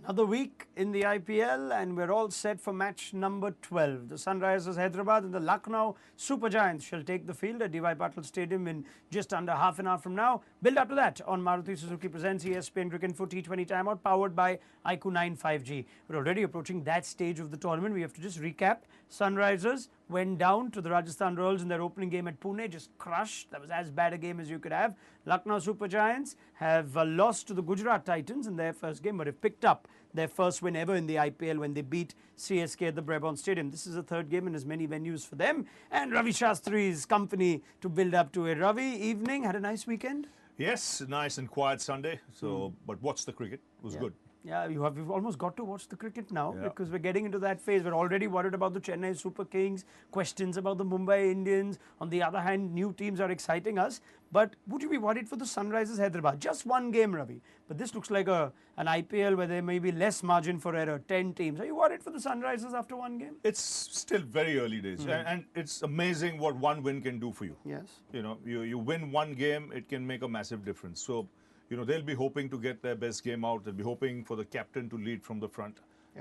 Another week in the IPL and we're all set for match number 12. The Sunrisers Hyderabad and the Lucknow Super Giants shall take the field at D.Y. Patil Stadium in just under half an hour from now. Build up to that on Maruti Suzuki presents ESPN Cricket for T20 Timeout, powered by IQ 9 5G. We're already approaching that stage of the tournament. We have to just recap. Sunrisers went down to the Rajasthan Royals in their opening game at Pune, just crushed. That was as bad a game as you could have. Lucknow Super Giants have lost to the Gujarat Titans in their first game, but have picked up their first win ever in the IPL when they beat CSK at the Brabourne Stadium. This is the third game in as many venues for them. And Ravi Shastri's company to build up to it. Ravi, evening, had a nice weekend? Yes, nice and quiet Sunday. So, but watch the cricket. It was good. Yeah, you've almost got to watch the cricket now because we're getting into that phase. We're already worried about the Chennai Super Kings, questions about the Mumbai Indians. On the other hand, new teams are exciting us. But would you be worried for the Sunrisers Hyderabad? Just one game, Ravi. But this looks like an IPL where there may be less margin for error, 10 teams. Are you worried for the Sunrisers after one game? It's still very early days. And it's amazing what one win can do for you. Yes. You know, you win one game, it can make a massive difference. So, you know, they'll be hoping to get their best game out. They'll be hoping for the captain to lead from the front,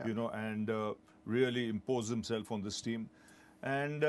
you know, and really impose himself on this team. And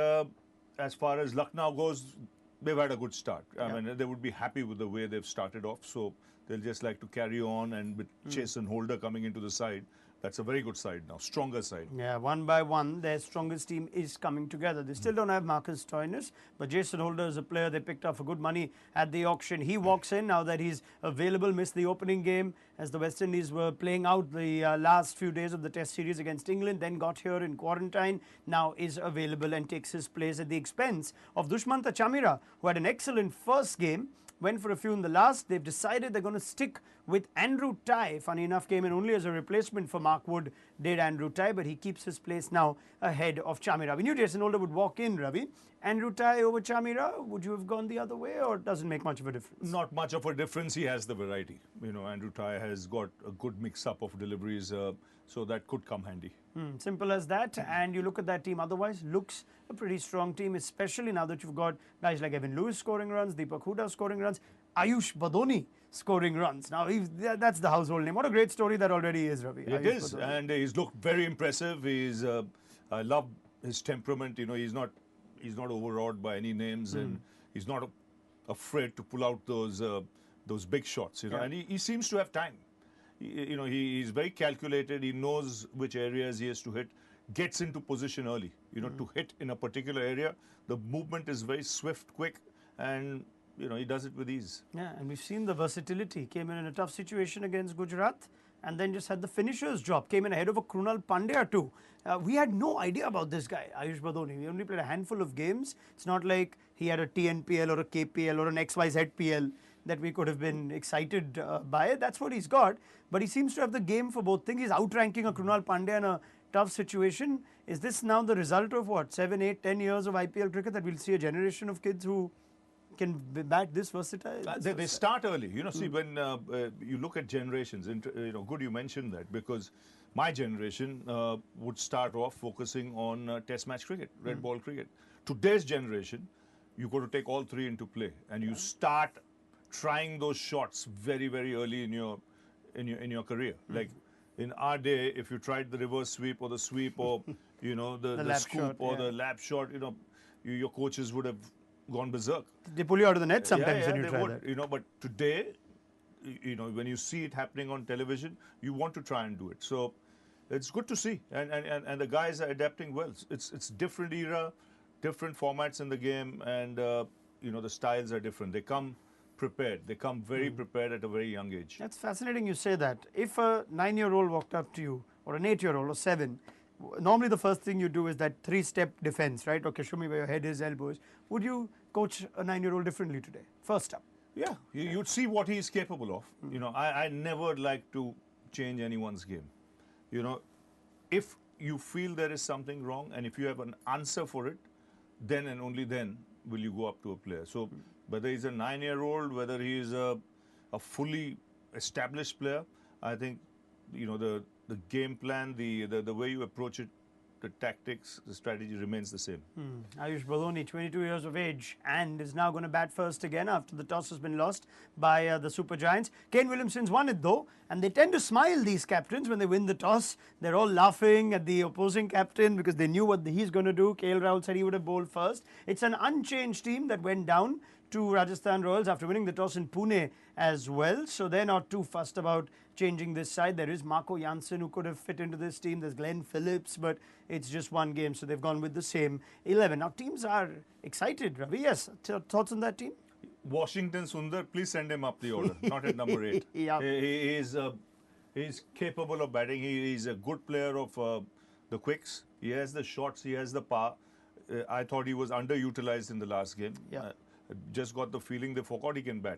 as far as Lucknow goes, they've had a good start. I mean, they would be happy with the way they've started off. So they'll just like to carry on. And with Chase and Holder coming into the side, that's a very good side now, stronger side. Yeah, one by one, their strongest team is coming together. They still don't have Marcus Stoinis, but Jason Holder is a player they picked up for good money at the auction. He walks in now that he's available, missed the opening game as the West Indies were playing out the last few days of the Test series against England, then got here in quarantine, now is available and takes his place at the expense of Dushmantha Chamira, who had an excellent first game. Went for a few in the last. They've decided they're going to stick with Andrew Tye. Funny enough, came in only as a replacement for Mark Wood, did Andrew Tye, but he keeps his place now ahead of Chamira. We knew Jason Holder would walk in, Ravi. Andrew Tye over Chamira, would you have gone the other way or doesn't make much of a difference? Not much of a difference. He has the variety. You know, Andrew Tye has got a good mix-up of deliveries, so that could come handy. Simple as that. And you look at that team otherwise, looks a pretty strong team, especially now that you've got guys like Evan Lewis scoring runs, Deepak Hooda scoring runs, Ayush Badoni scoring runs. Now, that's the household name. What a great story that already is, Ravi. It is, and he's looked very impressive. He's, I love his temperament. You know, he's not overawed by any names, and he's not afraid to pull out those big shots. You know, and he seems to have time. You know, he's very calculated. He knows which areas he has to hit. Gets into position early. You know, to hit in a particular area, the movement is very swift, quick, and you know, he does it with ease. Yeah, and we've seen the versatility. Came in a tough situation against Gujarat and then just had the finisher's job. Came in ahead of a Krunal Pandya too. We had no idea about this guy, Ayush Badoni. We only played a handful of games. It's not like he had a TNPL or a KPL or an XYZPL that we could have been excited by. That's what he's got. But he seems to have the game for both things. He's outranking a Krunal Pandya in a tough situation. Is this now the result of what, 7, 8, 10 years of IPL cricket, that we'll see a generation of kids who can bat this versatile? They start early. You know, see, when you look at generations, you know, good you mentioned that, because my generation would start off focusing on Test match cricket, red ball cricket. Today's generation, you've got to take all three into play, and you start trying those shots very, very early in your career. Like in our day, if you tried the reverse sweep or the sweep or you know the scoop shot, or the lap shot, you know, your coaches would have gone berserk. They pull you out of the net sometimes when you try that. You know, but today, you know, when you see it happening on television, you want to try and do it. So it's good to see, and the guys are adapting well. It's different era, different formats in the game, and you know, the styles are different. They come prepared. They come very prepared at a very young age. That's fascinating you say that. If a 9-year-old walked up to you, or an 8-year-old or 7, normally the first thing you do is that 3-step defense, right? Okay, show me where your head is, elbows. Would you coach a 9-year-old differently today? First up. Yeah, you'd see what he's capable of. You know, I never like to change anyone's game. You know, if you feel there is something wrong and if you have an answer for it, then and only then will you go up to a player. So whether he's a 9-year-old, whether he is a fully established player, I think the game plan, the way you approach it, the tactics, the strategy remains the same. Ayush Baloni, 22 years of age, and is now going to bat first again after the toss has been lost by the Super Giants. Kane Williamson's won it though, and they tend to smile, these captains, when they win the toss. They're all laughing at the opposing captain because they knew what he's going to do. KL Rahul said he would have bowled first. It's an unchanged team that went down to Rajasthan Royals after winning the toss in Pune as well. So they're not too fussed about changing this side. There is Marco Jansen who could have fit into this team. There's Glenn Phillips, but it's just one game, so they've gone with the same 11. Now teams are excited, Ravi. Yes, thoughts on that team? Washington Sundar, please send him up the order, not at number 8. Yeah. He's capable of batting. He's a good player of the quicks. He has the shots. He has the power. I thought he was underutilized in the last game. Yeah. Just got the feeling they forgot he can bat.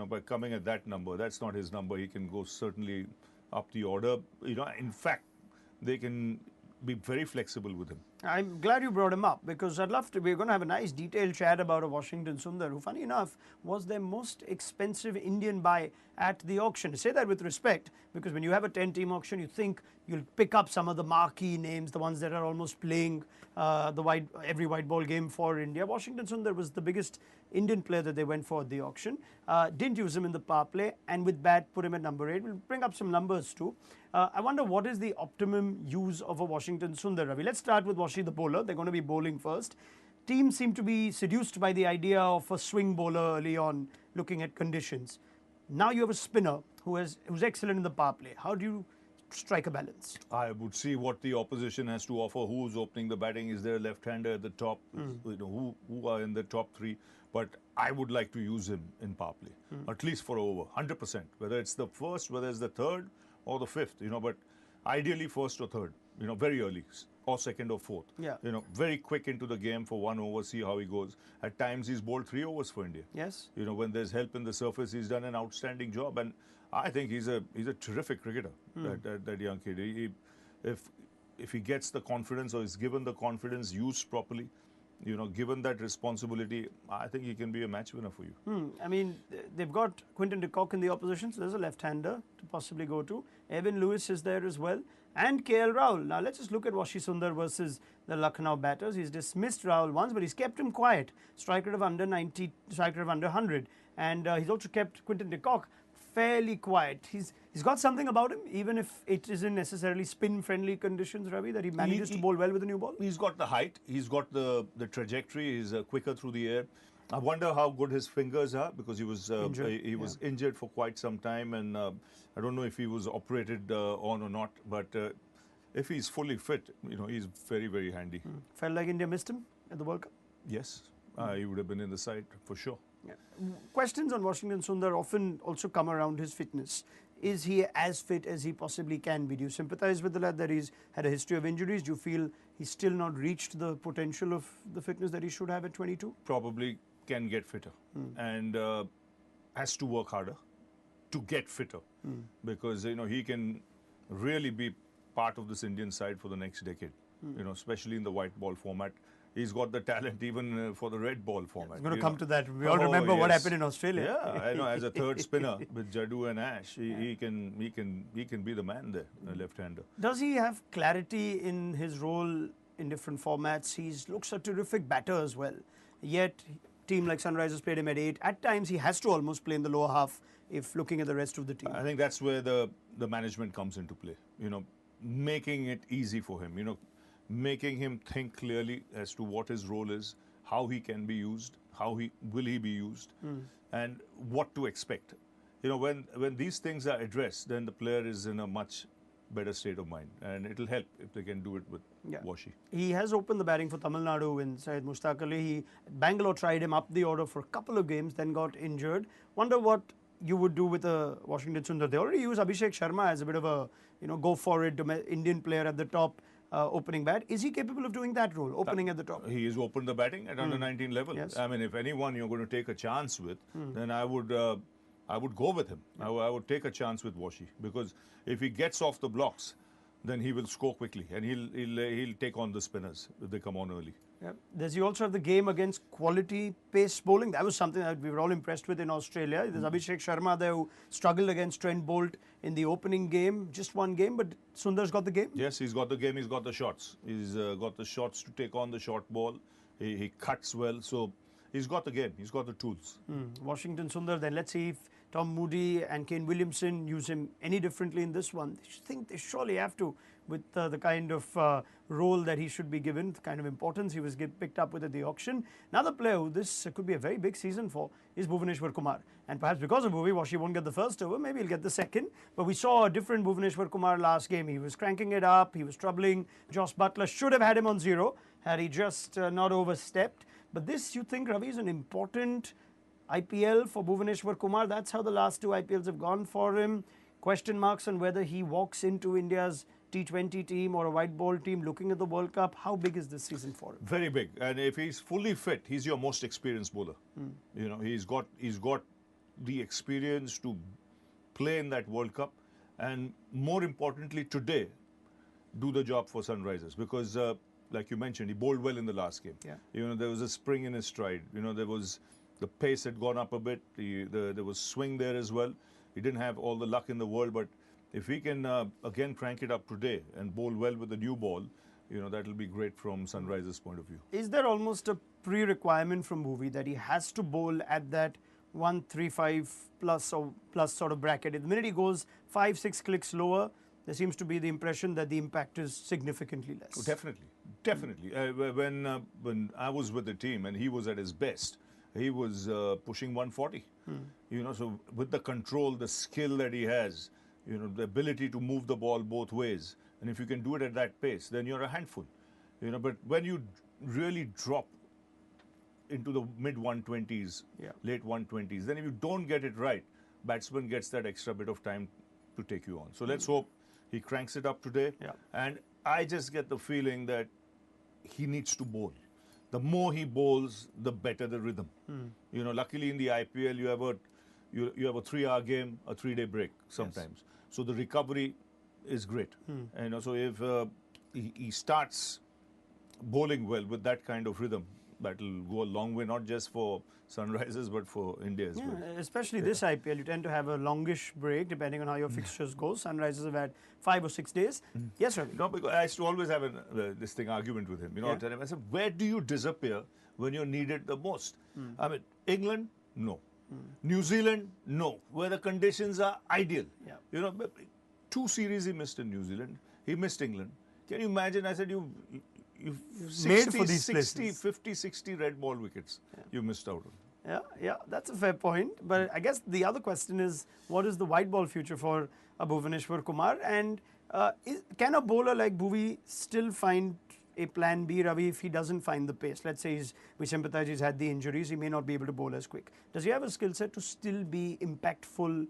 By coming at that number, that's not his number. He can go certainly up the order. In fact, they can be very flexible with him. I'm glad you brought him up because I'd love to. We're going to have a nice detailed chat about a Washington Sundar, who, funny enough, was their most expensive Indian buy at the auction. I say that with respect because when you have a 10-team auction, you think you'll pick up some of the marquee names, the ones that are almost playing every white ball game for India. Washington Sundar was the biggest Indian player that they went for at the auction. Didn't use him in the power play, and with bat put him at number 8. We'll bring up some numbers too. I wonder what is the optimum use of a Washington Sundar, Ravi. Let's start with Washi the bowler. They're going to be bowling first. Teams seem to be seduced by the idea of a swing bowler early on, looking at conditions. Now you have a spinner who's excellent in the power play. How do you strike a balance? I would see what the opposition has to offer. Who's opening the batting? Is there a left-hander at the top? Who are in the top 3? But I would like to use him in power play, at least for over 100%. Whether it's the first, whether it's the third or the 5th, but ideally first or third, very early, or second or fourth. Yeah. Very quick into the game for 1 over, see how he goes. At times he's bowled 3 overs for India. Yes. When there's help in the surface, he's done an outstanding job, and I think he's a terrific cricketer. That young kid. If he gets the confidence or is given the confidence, used properly, given that responsibility, I think he can be a match winner for you. I mean, they've got Quinton de Kock in the opposition, so there's a left-hander to possibly go to. Evan Lewis is there as well, and KL Rahul. Now let's just look at Washi Sundar versus the Lucknow batters. He's dismissed Rahul once, but he's kept him quiet. Strike rate of under 90, strike rate of under 100, and he's also kept Quinton de Kock fairly quiet. He's got something about him, even if it isn't necessarily spin-friendly conditions, Ravi, that he manages to bowl well with the new ball. He's got the height, he's got the trajectory, he's quicker through the air. I wonder how good his fingers are because he was injured for quite some time, and I don't know if he was operated on or not, but if he's fully fit, he's very, very handy. Felt like India missed him at the World Cup? Yes, he would have been in the side for sure. Yeah. Questions on Washington Sundar often also come around his fitness. Is he as fit as he possibly can be? Do you sympathize with the lad that he's had a history of injuries? Do you feel he's still not reached the potential of the fitness that he should have at 22? Probably can get fitter and has to work harder to get fitter because, he can really be part of this Indian side for the next decade, especially in the white ball format. He's got the talent even for the red ball format. It's going to come to that. We all remember what happened in Australia. Yeah, I know. As a third spinner with Jadoo and Ash, he can be the man there, a left-hander. Does he have clarity in his role in different formats? He looks a terrific batter as well. Yet, team like Sunrisers played him at 8. At times, he has to almost play in the lower half if looking at the rest of the team. I think that's where the management comes into play. Making it easy for him. Making him think clearly as to what his role is, how he can be used, will he be used, and what to expect. When these things are addressed, then the player is in a much better state of mind, and it'll help if they can do it with Washi. He has opened the batting for Tamil Nadu in Syed Mushtaq Ali. Bangalore tried him up the order for a couple of games, then got injured. Wonder what you would do with a Washington Sundar. They already use Abhishek Sharma as a bit of a go for it Indian player at the top. Opening bat. Is he capable of doing that role, opening at the top? He has opened the batting at under 19 level. Yes. I mean, if anyone you're going to take a chance with, then I would go with him. I would take a chance with Washi because if he gets off the blocks, then he will score quickly and he'll take on the spinners if they come on early. Yeah. Does he also have the game against quality pace bowling? That was something that we were all impressed with in Australia. There's Abhishek Sharma there who struggled against Trent Bolt in the opening game, just one game, but Sundar's got the game? Yes, he's got the game, he's got the shots. He's got the shots to take on the short ball. He cuts well, so he's got the game, he's got the tools. Washington Sundar, then let's see if Tom Moody and Kane Williamson use him any differently in this one. I think they surely have to, with the kind of role that he should be given, the kind of importance he was picked up with at the auction. Another player who this could be a very big season for is Bhuvaneshwar Kumar. And perhaps because of Bhuvi, Washi won't get the first over, maybe he'll get the second. But we saw a different Bhuvaneshwar Kumar last game. He was cranking it up, he was troubling. Joss Butler should have had him on 0 had he just not overstepped. But this, you think, Ravi, is an important IPL for Bhuvaneshwar Kumar? That's how the last 2 IPLs have gone for him. Question marks on whether he walks into India's T20 team or a white ball team looking at the World Cup. How big is this season for him? Very big. And if he's fully fit, he's your most experienced bowler. You know, he's got the experience to play in that World Cup, and more importantly today, do the job for Sunrisers, because like you mentioned, he bowled well in the last game. Yeah. You know, there was a spring in his stride. You know, the pace had gone up a bit. There was swing there as well. He didn't have all the luck in the world, but if he can again crank it up today and bowl well with the new ball, you know, that will be great from Sunrisers' point of view. Is there almost a pre-requirement from Bhuvi that he has to bowl at that 135 plus or plus sort of bracket? The minute he goes 5-6 clicks lower, there seems to be the impression that the impact is significantly less. Oh, definitely, definitely. When I was with the team and he was at his best, he was pushing 140. You know, so with the control, the skill that he has, you know, the ability to move the ball both ways, and if you can do it at that pace, then you're a handful. You know, but when you really drop into the mid 120s, late 120s, then if you don't get it right, batsman gets that extra bit of time to take you on. So let's hope he cranks it up today. And I just get the feeling that he needs to bowl. The more he bowls, the better the rhythm. You know, luckily in the IPL, you have a 3-hour game, a 3-day break sometimes. So the recovery is great. And also if he starts bowling well with that kind of rhythm, that will go a long way, not just for Sunrisers, but for India as well. Especially this IPL, you tend to have a longish break depending on how your fixtures go. Sunrisers have had 5 or 6 days. Yes, Ravi? No, because I used to always have this argument with him. You know, I said, where do you disappear when you're needed the most? I mean, England, no. New Zealand, no. Where the conditions are ideal. You know, 2 series he missed in New Zealand. He missed England. Can you imagine? I said, you've made for these 50, 60 red ball wickets you missed out on. Yeah, that's a fair point. But I guess the other question is, what is the white ball future for Bhuvaneshwar Kumar? And can a bowler like Bhuvi still find a plan B, Ravi, if he doesn't find the pace? Let's say we sympathize he's had the injuries, he may not be able to bowl as quick. Does he have a skill set to still be impactful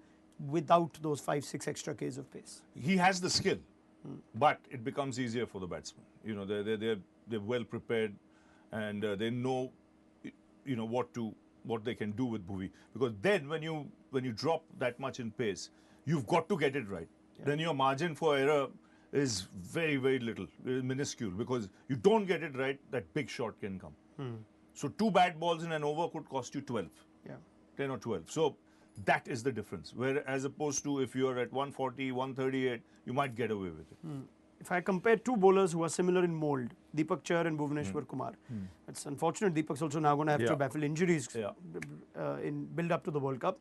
without those 5-6 extra Ks of pace? He has the skill. But it becomes easier for the batsman. You know, they're well prepared, and they know, you know, what they can do with Bhuvi. Because then when you drop that much in pace, you've got to get it right. Then your margin for error is very, very little, minuscule. Because you don't get it right, that big shot can come. So 2 bad balls in an over could cost you 12, 10 or 12. So that is the difference. Where as opposed to if you're at 140, 138, you might get away with it. If I compare 2 bowlers who are similar in mould, Deepak Chahar and Bhuvaneshwar Kumar, it's unfortunate Deepak's also now going to have to baffle injuries in build up to the World Cup.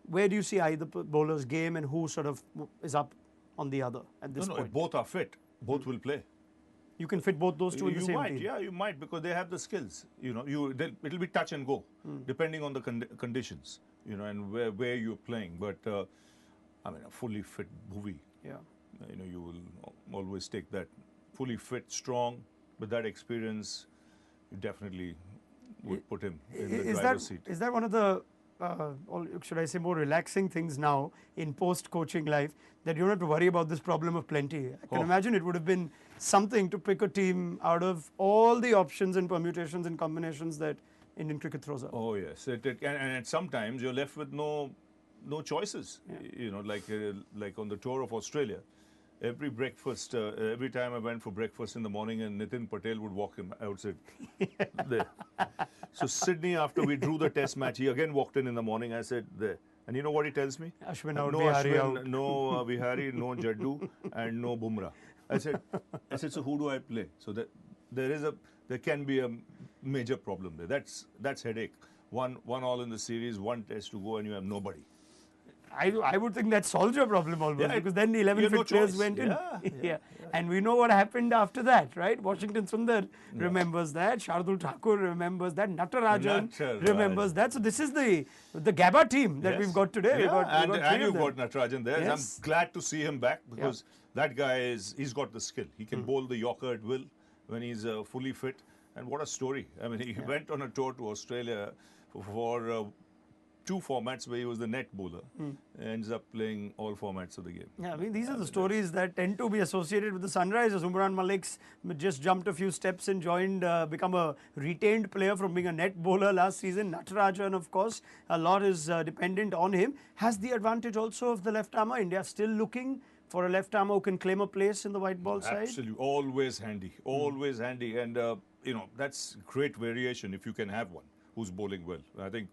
Where do you see either bowler's game and who sort of is up on the other at this point? If both are fit, both will play. You can fit both those two in the same team? Yeah, you might, because they have the skills. You know, it'll be touch and go, depending on the conditions, you know, and where you're playing. But, I mean, a fully fit Bhuvi, you know, you will always take that. Fully fit, strong, with that experience, you definitely would put him in the driver's seat. Is that one of the, or should I say, more relaxing things now in post-coaching life, that you don't have to worry about this problem of plenty? I can imagine it would have been something to pick a team out of all the options and permutations and combinations that Indian cricket throws out. Oh yes, and sometimes you're left with no choices. You know, like on the tour of Australia, every breakfast, every time I went for breakfast in the morning, and Nitin Patel would walk him outside there. So Sydney, after we drew the test match, he again walked in the morning. I said, there. And you know what he tells me? Ashwin out, No Bihari Ashwin, out. no Bihari, no Jaddu, and no Bumrah. I said, so who do I play? So that there can be a major problem there. That's headache. One all in the series, one test to go, and you have nobody. I would think that solves your problem almost, Yeah, because then the 11 you have no fit players choice. went in. Yeah. And we know what happened after that, right? Washington Sundar remembers that. Shardul Thakur remembers that. Natarajan remembers that. So this is the Gabba team that we've got today. Yeah, we and you've got Natarajan there. Yes. I'm glad to see him back, because that guy he's got the skill. He can bowl the Yorker at will when he's fully fit. And what a story. I mean, he went on a tour to Australia for 2 formats where he was the net bowler. Ends up playing all formats of the game. Yeah, I mean, these are the stories that tend to be associated with the Sunrisers. Umran Malik's just jumped a few steps and become a retained player from being a net bowler last season. Natarajan, of course, a lot is dependent on him. Has the advantage also of the left armour. India still looking for a left armour who can claim a place in the white ball side? Absolutely. Always handy. Always handy. And, that's great variation if you can have one who's bowling well. I think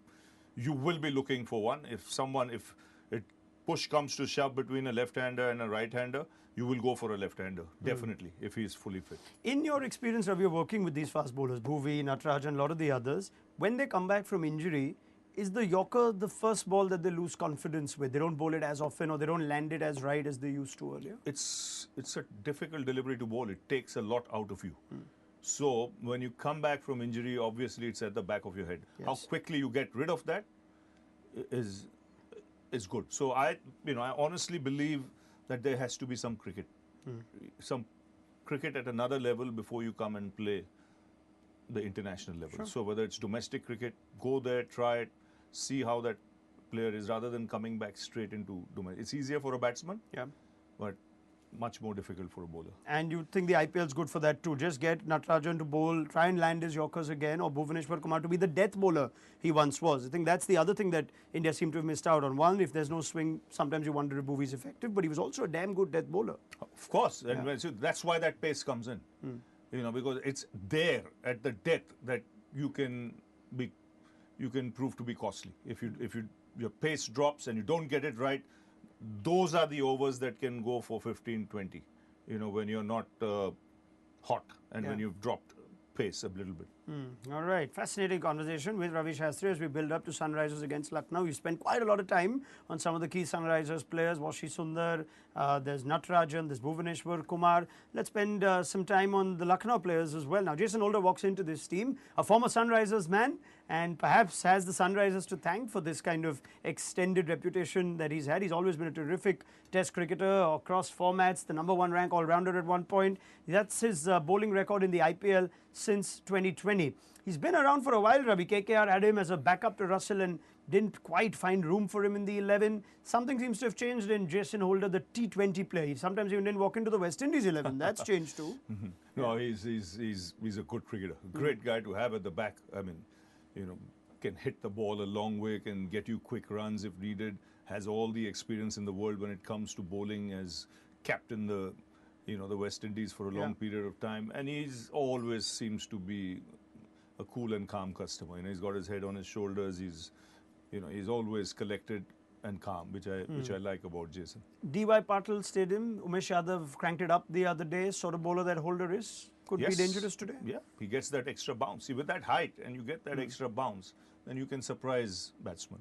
you will be looking for one. If it push comes to shove between a left-hander and a right-hander, you will go for a left-hander, definitely, if he is fully fit. In your experience, Ravi, you're working with these fast bowlers, Bhuvi, Natarajan, a lot of the others, when they come back from injury, is the Yorker the first ball that they lose confidence with? They don't bowl it as often, or they don't land it as right as they used to earlier? It's a difficult delivery to bowl. It takes a lot out of you. So when you come back from injury, obviously it's at the back of your head. Yes. How quickly you get rid of that is good. So I honestly believe that there has to be some cricket, some cricket at another level before you come and play the international level. Sure. So whether it's domestic cricket, go there, try it, see how that player is, rather than coming back straight into domestic. It's easier for a batsman, but much more difficult for a bowler. And you think the IPL is good for that too? Just get Natarajan to bowl, try and land his Yorkers again, or Bhuvaneshwar Kumar to be the death bowler he once was. I think that's the other thing that India seemed to have missed out on. One, if there's no swing, sometimes you wonder if Bhuvi is effective, but he was also a damn good death bowler. Of course, and so that's why that pace comes in. Because it's there at the depth that you can prove to be costly. If your pace drops and you don't get it right, those are the overs that can go for 15, 20, when you're not hot and when you've dropped pace a little bit. All right, fascinating conversation with Ravi Shastri as we build up to Sunrisers against Lucknow. You spent quite a lot of time on some of the key Sunrisers players, Washi Sundar, there's Natarajan, there's Bhuvaneshwar Kumar. Let's spend some time on the Lucknow players as well. Now, Jason Holder walks into this team, a former Sunrisers man, and perhaps has the Sunrisers to thank for this kind of extended reputation that he's had. He's always been a terrific test cricketer across formats, the #1 rank all-rounder at one point. That's his bowling record in the IPL since 2020. He's been around for a while, Ravi. KKR had him as a backup to Russell and didn't quite find room for him in the 11. Something seems to have changed in Jason Holder, the T20 player. He sometimes even didn't walk into the West Indies 11. That's changed too. No, he's a good cricketer. A great guy to have at the back. I mean, can hit the ball a long way, can get you quick runs if needed, has all the experience in the world when it comes to bowling, has captained the West Indies for a long period of time, and he's always seems to be a cool and calm customer. He's got his head on his shoulders. He's always collected and calm, which I like about Jason. DY Patil Stadium, Umesh Yadav cranked it up the other day. Sort of bowler that Holder is. Could be dangerous today. Yeah, he gets that extra bounce. See, with that height and you get that extra bounce, then you can surprise batsmen.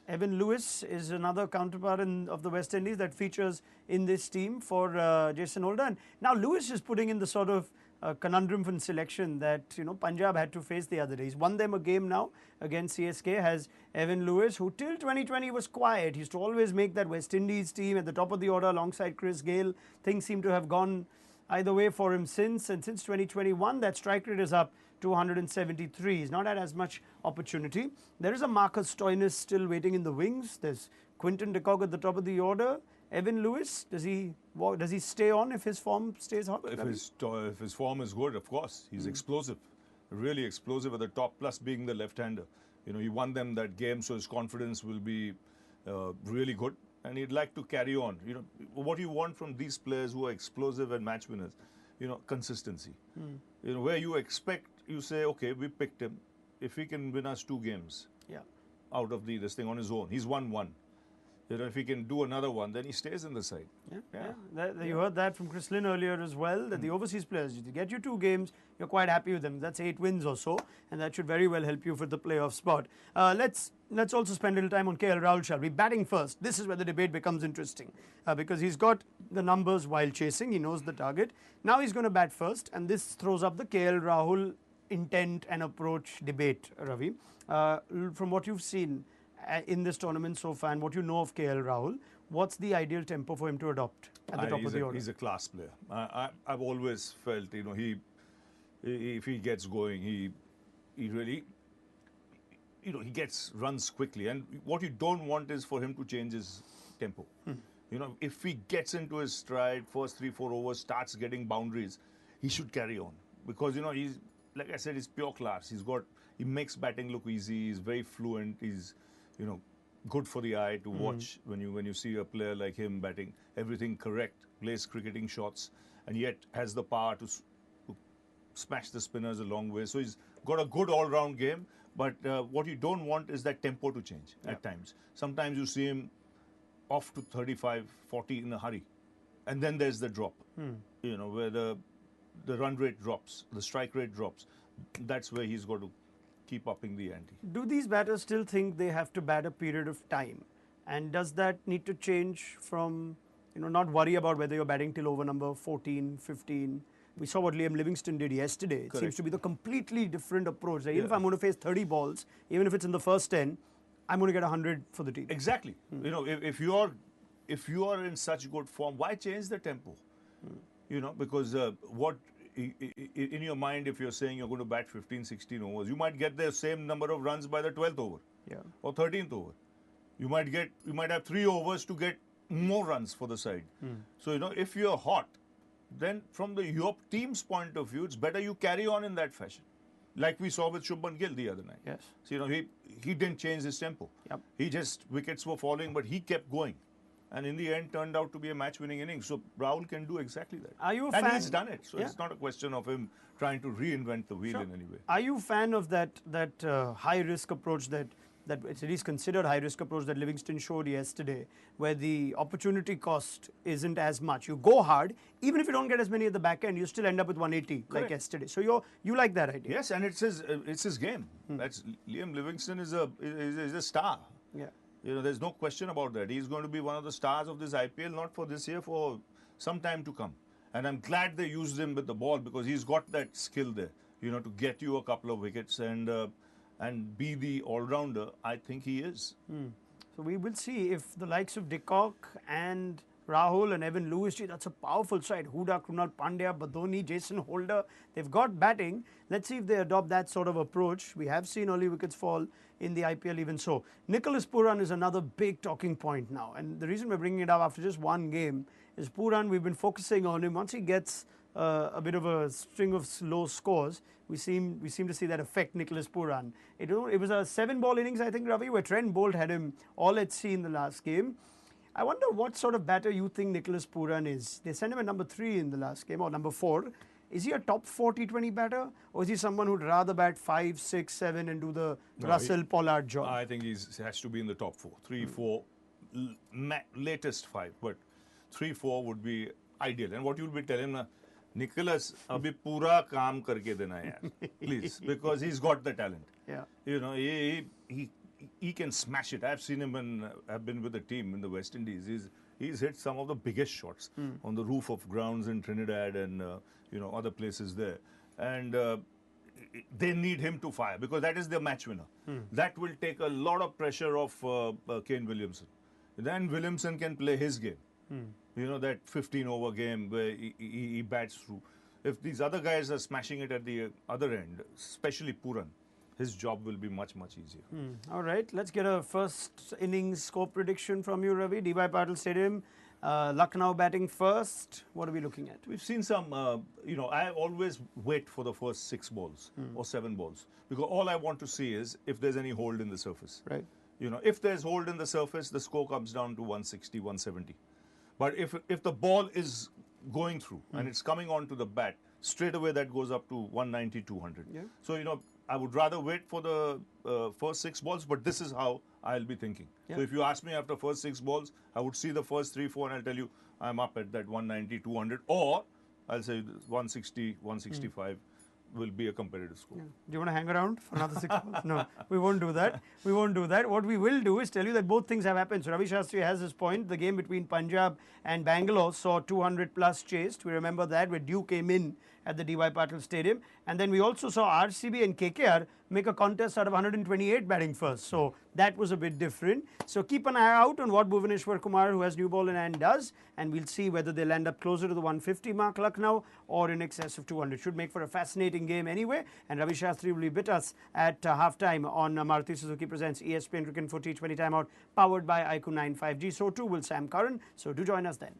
Evan Lewis is another counterpart of the West Indies that features in this team for Jason Holder. And now Lewis is putting in the sort of conundrum for selection that Punjab had to face the other day. He's won them a game now against CSK, has Evan Lewis, who till 2020 was quiet. He used to always make that West Indies team at the top of the order alongside Chris Gayle. Things seem to have gone either way for him since, and since 2021 that strike rate is up to 173. He's not had as much opportunity. There is a Marcus Stoinis still waiting in the wings. There's Quinton de Kock at the top of the order. Evan Lewis, does he stay on if his form stays hot? If his form is good, of course. He's explosive, really explosive at the top, plus being the left-hander. He won them that game, so his confidence will be really good. and he'd like to carry on. You know, what you want from these players who are explosive and match winners, you know, consistency. You know, where you expect, you say, okay, we picked him. If he can win us 2 games out of this thing on his own, he's won 1. You know, if he can do another one, then he stays in the side. You heard that from Chris Lynn earlier as well, that the overseas players, if they get you 2 games, you're quite happy with them. That's 8 wins or so, and that should very well help you for the playoff spot. Let's also spend a little time on KL Rahul, shall we? Batting first. This is where the debate becomes interesting, because he's got the numbers while chasing. He knows the target. Now he's going to bat first, and this throws up the KL Rahul intent and approach debate, Ravi. From what you've seen in this tournament so far and what you know of KL Rahul, what's the ideal tempo for him to adopt at the top of the order? He's a class player. I've always felt, you know, if he gets going, he really, you know, he gets runs quickly. And what you don't want is for him to change his tempo. You know, if he gets into his stride, first 3-4 overs, starts getting boundaries, he should carry on. Because, you know, he's, like I said, he's pure class. He makes batting look easy. He's very fluent. He's, you know, good for the eye to watch when you see a player like him batting everything correct, plays cricketing shots, and yet has the power to smash the spinners a long way. So he's got a good all-round game, but what you don't want is that tempo to change at times. Sometimes you see him off to 35, 40 in a hurry, and then there's the drop, you know, where the run rate drops, the strike rate drops. That's where he's got to keep upping the ante. Do these batters still think they have to bat a period of time? And does that need to change from, you know, not worry about whether you're batting till over number 14, 15? We saw what Liam Livingstone did yesterday. It seems to be the completely different approach. That even if I'm going to face 30 balls, even if it's in the first 10, I'm going to get 100 for the team. Exactly. You know, if you are in such good form, why change the tempo? You know, because in your mind, if you're saying you're going to bat 15, 16 overs, you might get the same number of runs by the 12th over or 13th over. You might have 3 overs to get more runs for the side. So, you know, if you're hot, then from your team's point of view, it's better you carry on in that fashion. Like we saw with Shubman Gill the other night. Yes. So, you know, he didn't change his tempo. He just, wickets were falling, but he kept going. And in the end, turned out to be a match-winning innings. So Rahul can do exactly that. Are you a fan? fan? And he's done it. So it's not a question of him trying to reinvent the wheel in any way. Are you a fan of that high-risk approach that it's at least considered high-risk approach that Livingstone showed yesterday, where the opportunity cost isn't as much? You go hard, even if you don't get as many at the back end, you still end up with 180 like yesterday. So you like that idea? Yes, and it's his game. That's Liam Livingstone is a star. Yeah. You know, there's no question about that. He's going to be one of the stars of this IPL, not for this year, for some time to come. And I'm glad they used him with the ball because he's got that skill there, you know, to get you a couple of wickets and be the all-rounder. I think he is. So we will see if the likes of De Kock and Rahul and Evan Lewis, that's a powerful side. Huda, Krunal Pandya, Badoni, Jason Holder, they've got batting. Let's see if they adopt that sort of approach. We have seen early wickets fall in the IPL even so. Nicholas Pooran is another big talking point now. And the reason we're bringing it up after just one game is Pooran, we've been focusing on him. Once he gets a bit of a string of slow scores, we seem to see that affect Nicholas Pooran. It was a 7-ball innings, I think, Ravi, where Trent Bolt had him all at sea in the last game. I wonder what sort of batter you think Nicholas Pooran is. They sent him at number 3 in the last game, or number 4. Is he a top 4 T20 batter, or is he someone who'd rather bat 5, 6, 7 and do the Russell Pollard job? I think he has to be in the top 4. 3, 4, latest 5, but 3, 4 would be ideal. And what you'll be telling him, Nicholas, abhi pura kaam karke dena yaar, please, because he's got the talent. Yeah. You know, he can smash it. I've seen him when I've been with the team in the West Indies. He's hit some of the biggest shots on the roof of grounds in Trinidad and you know, other places there. And they need him to fire because that is their match winner. That will take a lot of pressure off Kane Williamson. Then Williamson can play his game. You know, that 15-over game where he bats through. If these other guys are smashing it at the other end, especially Pooran, his job will be much, much easier. All right, let's get a first innings score prediction from you, Ravi. D.Y. Patil Stadium, Lucknow batting first. What are we looking at? We've seen some, you know, I always wait for the first 6 balls or 7 balls because all I want to see is if there's any hold in the surface. Right. You know, if there's hold in the surface, the score comes down to 160, 170. But if the ball is going through and it's coming onto the bat, straight away that goes up to 190, 200. Yeah. So, you know, I would rather wait for the first 6 balls, but this is how I'll be thinking. Yeah. So if you ask me after first 6 balls, I would see the first 3, 4 and I'll tell you I'm up at that 190, 200, or I'll say 160, 165 will be a competitive score. Yeah. Do you want to hang around for another 6 balls? No, we won't do that. We won't do that. What we will do is tell you that both things have happened. So Ravi Shastri has his point. The game between Punjab and Bangalore saw 200 plus chased. We remember that where Dew came in at the DY Patil Stadium. And then we also saw RCB and KKR make a contest out of 128 batting first. So that was a bit different. So keep an eye out on what Bhuvaneshwar Kumar, who has new ball in hand, does. And we'll see whether they'll end up closer to the 150 mark, Lucknow, or in excess of 200. Should make for a fascinating game anyway. And Ravi Shastri will be with us at half-time on Maruti Suzuki Presents ESPN Cricket for T20 Timeout, powered by IQ 95G. So too will Sam Curran. So do join us then.